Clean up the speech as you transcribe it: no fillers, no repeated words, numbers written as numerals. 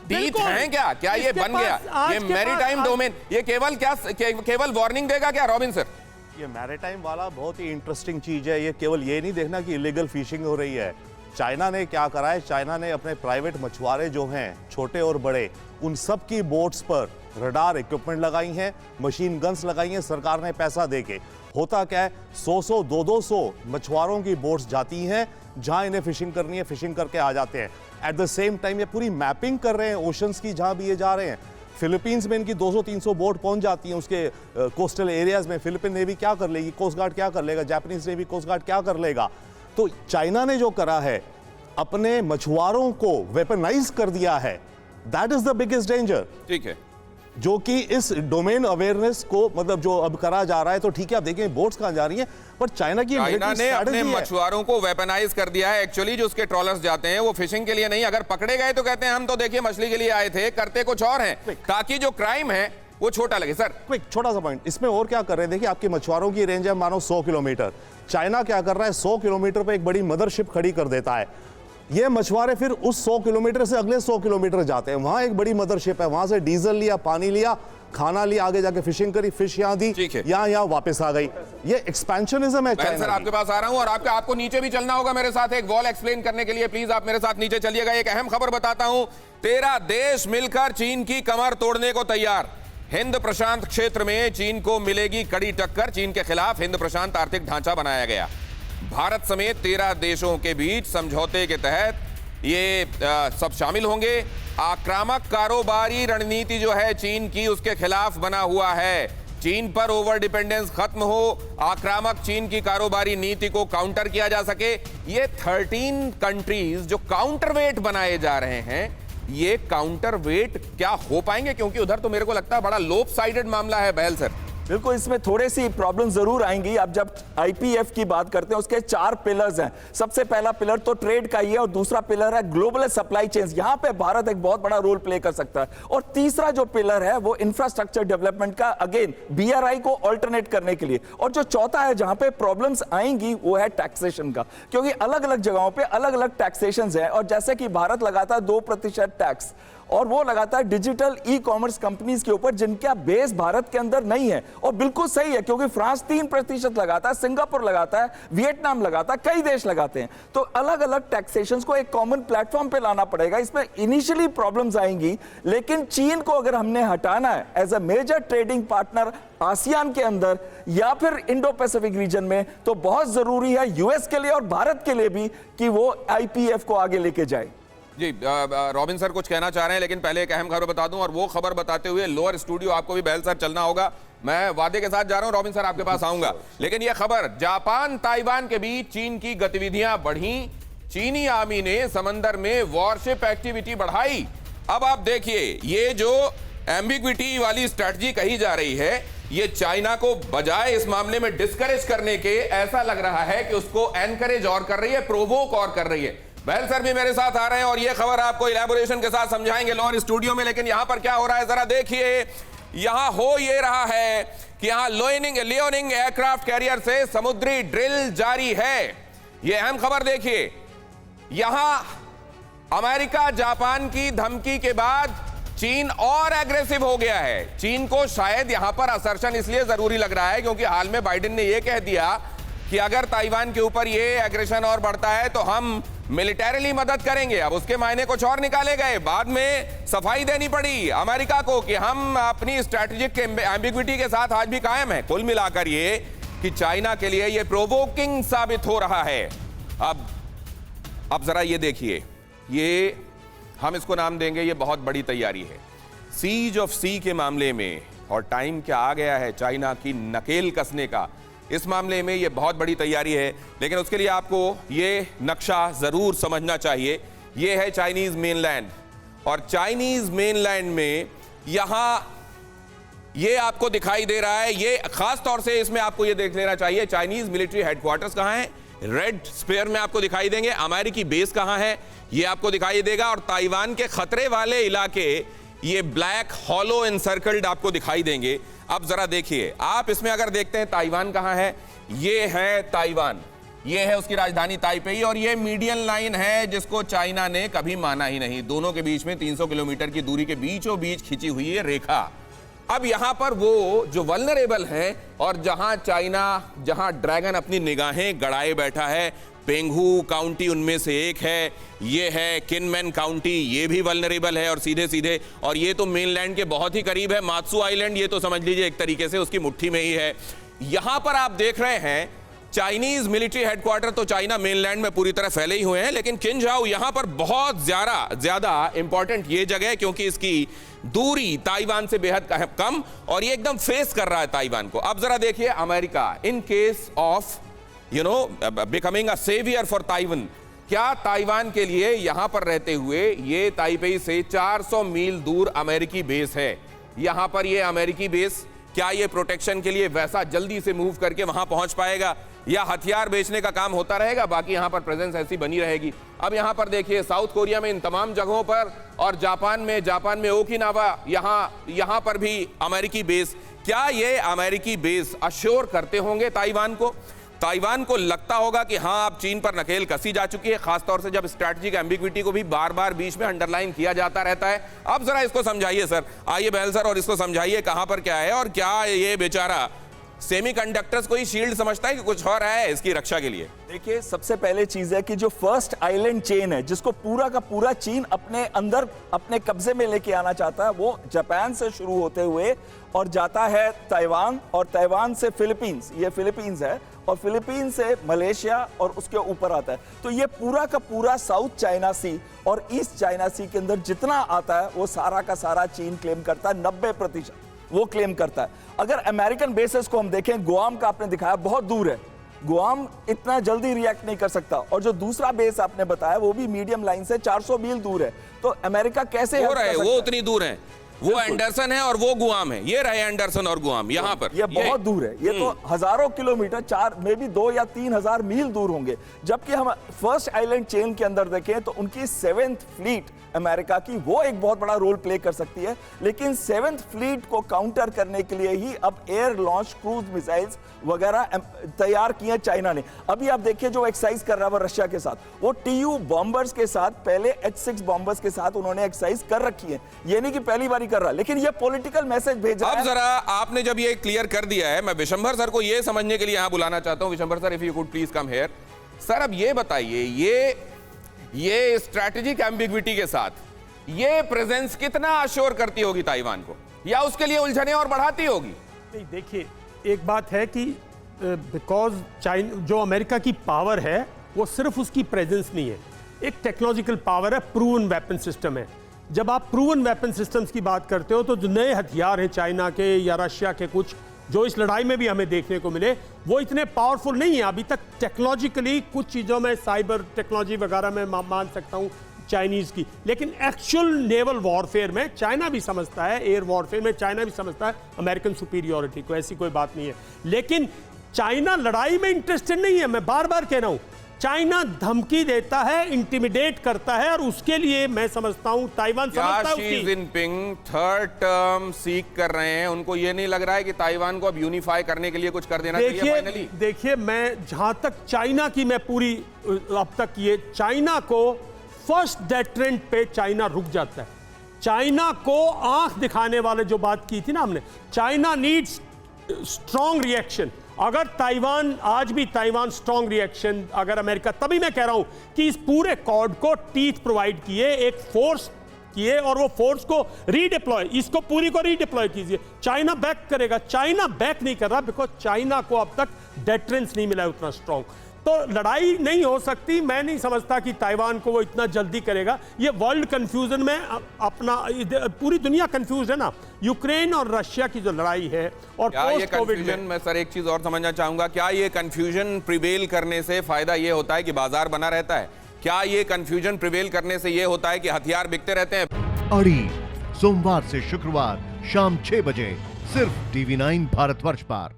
Teeth हैं क्या? क्या ये बन गया ये मैरीटाइम डोमेन? ये केवल वार्निंग देगा क्या रॉबिन सर? ये मैरीटाइम वाला बहुत ही इंटरेस्टिंग चीज है। ये केवल ये नहीं देखना कि इलीगल फिशिंग हो रही है। चाइना ने क्या करा है, चाइना ने अपने प्राइवेट मछुआरे जो हैं छोटे और बड़े, उन सब की बोट्स पर रडार इक्विपमेंट लगाई हैं, मशीन गन्स लगाई हैं सरकार ने पैसा देके। होता क्या है, 100-100, 200-200 मछुआरों की बोट्स जाती हैं जहां इन्हें फिशिंग करनी है, फिशिंग करके आ जाते हैं। एट द सेम टाइम ये पूरी मैपिंग कर रहे हैं ओशंस की, जहां भी ये जा रहे हैं। फिलीपींस में इनकी 200-300 बोट पहुंच जाती हैं उसके कोस्टल एरियाज में। फिलीपीन नेवी क्या कर लेगी, कोस्ट गार्ड क्या कर लेगा, जापानीज नेवी कोस्ट गार्ड क्या कर लेगा। तो चाइना ने जो करा है, अपने मछुआरों को वेपनाइज कर दिया है, that is the biggest danger. ठीक है, जो कि इस डोमेन अवेयरनेस को मतलब जो अब करा जा रहा है। तो ठीक है, आप देखें बोट्स कहां जा रही हैं, पर चाइना ने अपने मछुआरों को वेपनाइज कर दिया है। एक्चुअली जो उसके ट्रॉलर्स जाते हैं वो फिशिंग के लिए नहीं, अगर पकड़े गए तो कहते हैं हम तो देखिए मछली के लिए आए थे, करते कुछ और हैं, ताकि जो क्राइम है वो छोटा लगे। सर क्विक छोटा सा पॉइंट, इसमें और क्या कर रहे हैं, देखिए आपके मछुआरों की रेंज है मानो 100 किलोमीटर। चाइना क्या कर रहा है, 100 किलोमीटर पे एक बड़ी मदरशिप खड़ी कर देता है। ये मछुआरे फिर उस 100 किलोमीटर से अगले 100 किलोमीटर जाते हैं, वहां एक बड़ी मदरशिप है, वहां से डीजल लिया, पानी लिया, खाना लिया, आगे जाके फिशिंग करी, फिश यहाँ दी, यहाँ वापस आ गई। ये एक्सपेंशनिज्म है। सर आपके पास आ रहा हूं और आपको नीचे भी चलना होगा मेरे साथ एक वॉल एक्सप्लेन करने के लिए। प्लीज आप मेरे साथ नीचे चलिएगा। एक अहम खबर बताता हूं, 13 देश मिलकर चीन की कमर तोड़ने को तैयार। हिंद प्रशांत क्षेत्र में चीन को मिलेगी कड़ी टक्कर। चीन के खिलाफ हिंद प्रशांत आर्थिक ढांचा बनाया गया। भारत समेत 13 देशों के बीच समझौते के तहत ये सब शामिल होंगे। आक्रामक कारोबारी रणनीति जो है चीन की, उसके खिलाफ बना हुआ है। चीन पर ओवर डिपेंडेंस खत्म हो, आक्रामक चीन की कारोबारी नीति को काउंटर किया जा सके। ये 13 कंट्रीज जो काउंटरवेट बनाए जा रहे हैं, ये काउंटरवेट क्या हो पाएंगे? क्योंकि उधर तो मेरे को लगता है बड़ा लोपसाइडेड मामला है बहल सर। बिल्कुल, इसमें थोड़ी सी प्रॉब्लम जरूर आएंगी। अब जब आईपीएफ की बात करते हैं, उसके 4 पिलर्स हैं। सबसे पहला पिलर तो ट्रेड का ही है और दूसरा पिलर है ग्लोबल सप्लाई चेन्स। यहां पे भारत एक बहुत बड़ा रोल प्ले कर सकता है। और तीसरा जो पिलर है वो इंफ्रास्ट्रक्चर डेवलपमेंट का, अगेन बीआरआई को ऑल्टरनेट करने के लिए। और जो चौथा है जहां पे प्रॉब्लम्स आएंगी वो है टैक्सेशन का, क्योंकि अलग अलग जगहों पे अलग अलग टैक्सेशन है। और जैसे कि भारत लगाता है 2% टैक्स, और वो लगाता है डिजिटल ई कॉमर्स कंपनीज के ऊपर जिनका बेस भारत के अंदर नहीं है। और बिल्कुल सही है, क्योंकि फ्रांस 3% लगाता है, सिंगापुर लगाता है, वियतनाम लगाता है, कई देश लगाते हैं। तो अलग अलग टैक्सेशंस को एक कॉमन प्लेटफॉर्म पे लाना पड़ेगा। इसमें इनिशियली प्रॉब्लम्स आएंगी, लेकिन चीन को अगर हमने हटाना है as a major trading partner ASEAN के अंदर या फिर इंडो पैसिफिक रीजन में, तो बहुत जरूरी है यूएस के लिए और भारत के लिए भी कि वो आईपीएफ को आगे लेके जाए। जी रॉबिन सर कुछ कहना चाह रहे हैं, लेकिन पहले एक अहम खबर बता दूं, और वो खबर बताते हुए लोअर स्टूडियो आपको भी बहल सर चलना होगा। मैं वादे के साथ जा रहा हूं, रॉबिन सर आपके पास आऊंगा, लेकिन यह खबर, जापान ताइवान के बीच चीन की गतिविधियां बढ़ी। चीनी आर्मी ने समंदर में वॉरशिप एक्टिविटी बढ़ाई। अब आप देखिए, ये जो एम्बिग्विटी वाली स्ट्रेटजी कही जा रही है, ये चाइना को बजाय इस मामले में डिस्करेज करने के, ऐसा लग रहा है कि उसको एनकरेज और कर रही है, प्रोवोक और कर रही है। बहल सर भी मेरे साथ आ रहे हैं और ये खबर आपको इलैबोरेशन के साथ समझाएंगे लोअर स्टूडियो में। लेकिन यहां पर क्या हो रहा है जरा देखिए। यहां हो ये रहा है कि यहां लियोनिंग एयरक्राफ्ट कैरियर से समुद्री ड्रिल जारी है। ये अहम खबर देखिए। यहां अमेरिका जापान की धमकी के बाद चीन और एग्रेसिव हो गया है। चीन को शायद यहां पर असर्शन इसलिए जरूरी लग रहा है क्योंकि हाल में बाइडेन ने यह कह दिया कि अगर ताइवान के ऊपर ये एग्रेशन और बढ़ता है तो हम मिलिटरीली मदद करेंगे। अब उसके मायने कुछ और निकाले गए, बाद में सफाई देनी पड़ी अमेरिका को कि हम अपनी स्ट्रैटेजिक एम्बिग्विटी के साथ आज भी कायम है। कुल मिलाकर ये कि चाइना के लिए ये प्रोवोकिंग साबित हो रहा है। अब जरा ये देखिए, ये हम इसको नाम देंगे, ये बहुत बड़ी तैयारी है सीज ऑफ सी के मामले में, और टाइम क्या आ गया है चाइना की नकेल कसने का। इस मामले में ये बहुत बड़ी तैयारी है, लेकिन उसके लिए आपको ये नक्शा जरूर समझना चाहिए। ये है चाइनीज मेनलैंड, और चाइनीज मेनलैंड में यहां ये आपको दिखाई दे रहा है। ये खास तौर से इसमें आपको ये देख लेना चाहिए चाइनीज मिलिट्री हेडक्वार्टर्स कहां है। रेड स्पेयर में आपको दिखाई देंगे अमेरिकी बेस कहां है, ये आपको दिखाई देगा। और ताइवान के खतरे वाले इलाके ये ब्लैक हॉलो एनसर्कल्ड आपको दिखाई देंगे। अब जरा देखिए, आप इसमें अगर देखते हैं ताइवान कहां है, ये है ताइवान, ये है उसकी राजधानी ताइपेई और ये मीडियन लाइन है जिसको चाइना ने कभी माना ही नहीं। दोनों के बीच में 300 किलोमीटर की दूरी के बीचों बीच खिंची हुई है रेखा। अब यहां पर वो जो वल्नरेबल है और जहां ड्रैगन अपनी निगाहें गड़ाए बैठा है, पेंगू काउंटी उनमें से एक है, ये है किनमेन काउंटी, ये भी वल्नरेबल है और सीधे सीधे, और ये तो मेनलैंड के बहुत ही करीब है। मात्सू आइलैंड ये तो समझ लीजिए एक तरीके से उसकी मुट्ठी में ही है। यहां पर आप देख रहे हैं चाइनीज मिलिट्री हेडक्वार्टर तो चाइना मेनलैंड में पूरी तरह फैले ही हुए हैं, लेकिन किंझाओ यहां पर बहुत ज्यादा इंपॉर्टेंट ये जगह है क्योंकि इसकी दूरी ताइवान से बेहद कम और ये एकदम फेस कर रहा है ताइवान को। अब जरा देखिए America in case of becoming a saviour for Taiwan, क्या ताइवान के लिए यहां पर रहते हुए ये ताइपेई से 400 मील दूर अमेरिकी बेस है। यहां पर ये अमेरिकी बेस क्या ये प्रोटेक्शन के लिए वैसा जल्दी से मूव करके वहां पहुंच पाएगा या हथियार बेचने का काम होता रहेगा, बाकी यहां पर प्रेजेंस ऐसी बनी रहेगी। अब यहां पर देखिए साउथ कोरिया में इन तमाम जगहों पर और जापान में ओकिनावा, यहां पर भी अमेरिकी बेस, क्या ये अमेरिकी बेस अश्योर करते होंगे ताइवान को लगता होगा कि हां अब चीन पर नकेल कसी जा चुकी है, खासतौर से जब स्ट्रैटेजिक एम्बिग्विटी को भी बार बार बीच में अंडरलाइन किया जाता रहता है। अब जरा इसको समझाइए सर, आइए बहल सर, और इसको समझाइए कहां पर क्या है और क्या ये बेचारा सेमीकंडक्टर्स को ही शील्ड समझता है कि कुछ और है इसकी रक्षा के लिए। देखिए सबसे पहले चीज है कि जो फर्स्ट आइलैंड चेन है जिसको पूरा का पूरा चीन अपने अंदर अपने कब्जे में लेके आना चाहता है, वो जापान से शुरू होते हुए और जाता है ताइवान, और ताइवान से फिलीपींस, ये फिलीपींस है, और फिलीपींस से मलेशिया और उसके ऊपर आता है। तो ये पूरा का पूरा साउथ चाइना सी और ईस्ट चाइना सी के अंदर जितना आता है वो सारा का सारा चीन क्लेम करता है, 90% वो क्लेम करता है। अगर अमेरिकन बेसेस को हम देखें, गुआम का आपने दिखाया बहुत दूर है, गुआम इतना जल्दी रिएक्ट नहीं कर सकता, और जो दूसरा बेस आपने बताया वो भी मीडियम लाइन से 400 मील दूर है। तो अमेरिका कैसे हो रहे वो उतनी दूर है, वो एंडरसन है और वो गुआम है, ये रहे एंडरसन और गुआम यहां पर, ये बहुत दूर है, ये तो हजारों किलोमीटर, 4 में भी 2 या 3 हजार मील दूर होंगे। जबकि हम फर्स्ट आइलैंड चेन के अंदर देखें तो उनकी 7th फ्लीट अमेरिका की, वो एक बहुत बड़ा रोल प्ले कर सकती है, लेकिन 7th फ्लीट को काउंटर करने के लिए ही अब एयर लॉन्च क्रूज मिसाइल्स वगैरह तैयार किए चाइना ने। अभी आप देखिए जो एक्सरसाइज कर रहा है रशिया के साथ, वो TU बॉम्बर्स के साथ, पहले H-6 बॉम्बर्स के साथ उन्होंने एक्सरसाइज कर रखी है, ये नहीं कि पहली बारी कर रहा, लेकिन ये पॉलिटिकल मैसेज भेज रहा है। अब जरा आपने जब ये क्लियर कर दिया है, मैं विशंभर सर को ये समझने के लिए यहां बुलाना चाहता हूं। Vishambhar sir, if you could please come here. Sir अब ये बताइए, ये स्ट्रैटेजिक एम्बिग्विटी के साथ ये प्रेजेंस कितना अश्योर करती होगी ताइवान को, या उसके लिए उलझने और बढ़ाती होगी? नहीं, देखिए एक बात है कि बिकॉज चाइना, जो अमेरिका की पावर है वो सिर्फ उसकी प्रेजेंस नहीं है, एक टेक्नोलॉजिकल पावर है, प्रूवन वेपन सिस्टम है। जब आप प्रूवन वेपन सिस्टम्स की बात करते हो तो जो नए हथियार हैं चाइना के या रशिया के, कुछ जो इस लड़ाई में भी हमें देखने को मिले, वो इतने पावरफुल नहीं है अभी तक टेक्नोलॉजिकली। कुछ चीज़ों में साइबर टेक्नोलॉजी वगैरह में मान सकता हूँ चाइनीज की, लेकिन एक्चुअल नेवल वॉरफेयर में चाइना भी समझता है, एयर वॉरफेयर में चाइना भी समझता है अमेरिकन सुपीरियरिटी को, ऐसी कोई बात नहीं है। लेकिन चाइना लड़ाई में इंटरेस्टेड नहीं है, मैं बार बार कह रहा हूं। चाइना धमकी देता है, इंटिमिडेट करता है, और उसके लिए मैं समझता हूं ताइवान समझता है शी जिनपिंग थर्ड टर्म सीख कर रहे हैं, उनको ये नहीं लग रहा है कि ताइवान को अब यूनिफाई करने के लिए कुछ कर देना चाहिए फाइनली? देखिए मैं जहां तक चाइना की मैं पूरी अब तक ये चाइना को फर्स्ट डेटरेंट पे चाइना रुक जाता है। चाइना को आंख दिखाने वाले जो बात की थी ना हमने, चाइना नीड्स स्ट्रॉन्ग रिएक्शन। अगर ताइवान, आज भी ताइवान स्ट्रॉन्ग रिएक्शन, अगर अमेरिका, तभी मैं कह रहा हूं कि इस पूरे कॉर्ड को टीथ प्रोवाइड किए, एक फोर्स किए, और वो फोर्स को रीडिप्लॉय, इसको पूरी को रीडिप्लॉय कीजिए। चाइना बैक करेगा, चाइना बैक नहीं कर रहा बिकॉज चाइना को अब तक डेटरेंस नहीं मिला है उतना स्ट्रॉन्ग। तो लड़ाई नहीं हो सकती, मैं नहीं समझता कि ताइवान को वो इतना जल्दी करेगा। ये वर्ल्ड कंफ्यूजन में अपना, पूरी दुनिया कंफ्यूज है ना, यूक्रेन और रशिया की जो लड़ाई है, और पोस्ट कोविड में। मैं सर एक चीज और समझना चाहूंगा, क्या ये कंफ्यूजन प्रिवेल करने से फायदा ये होता है कि बाजार बना रहता है? क्या ये कंफ्यूजन प्रिवेल करने से ये होता है कि हथियार बिकते रहते हैं? अड़ी सोमवार से शुक्रवार शाम 6 बजे सिर्फ TV9 भारतवर्ष पर।